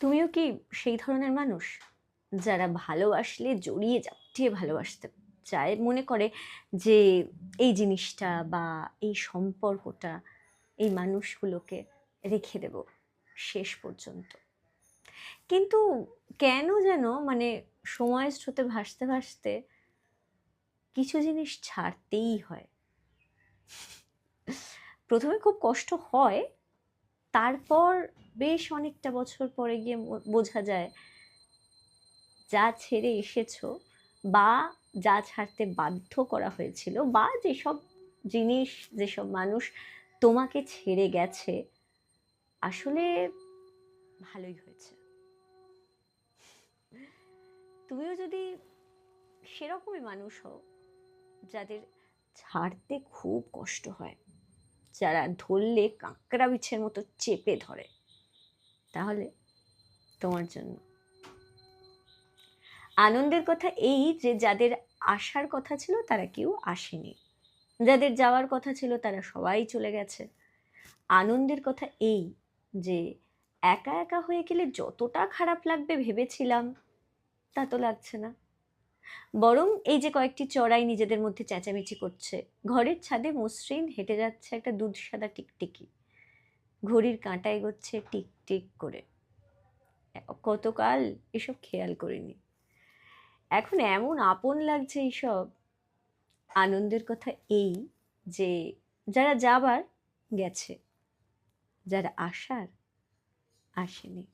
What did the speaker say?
তুমিও কি সেই ধরনের মানুষ যারা ভালোবাসলে জড়িয়ে ঝাঁপিয়ে ভালোবাসতে চায়, মনে করে যে এই জিনিসটা বা এই সম্পর্কটা, এই মানুষগুলোকে রেখে দেব শেষ পর্যন্ত, কিন্তু কেন যেন মানে সময়ের স্রোতে ভাসতে ভাসতে কিছু জিনিস ছাড়তেই হয়। প্রথমে খুব কষ্ট হয়, তারপর বেশ অনেকটা বছর পরে গিয়ে বোঝা যায় যা ছেড়ে এসেছো বা যা ছাড়তে বাধ্য করা হয়েছিল বা যেসব জিনিস, যেসব মানুষ তোমাকে ছেড়ে গেছে, আসলে ভালোই হয়েছে। তুমিও যদি সেরকমই মানুষ হও যাদের ছাড়তে খুব কষ্ট হয়, যারা ধরলে কাঁকড়া বিছের মতো চেপে ধরে, তাহলে তোমার জন্য আনন্দের কথা এই যে যাদের আসার কথা ছিল তারা কেউ আসেনি, যাদের যাওয়ার কথা ছিল তারা সবাই চলে গেছে। আনন্দের কথা এই যে একা একা হয়ে গেলে যতটা খারাপ লাগবে ভেবেছিলাম তা তো লাগছে না, বরং এই যে কয়েকটি চড়াই নিজেদের মধ্যে চেঁচামেচি করছে, ঘরের ছাদে মসৃণ হেঁটে যাচ্ছে একটা দুধ সাদা টিকটিকি, ঘড়ির কাঁটা এগোচ্ছে টিক টিক করে, কতকাল এসব খেয়াল করিনি, এখন এমন আপন লাগছে এইসব। আনন্দের কথা এই যে যারা যাবার গেছে, যারা আসার আসেনি।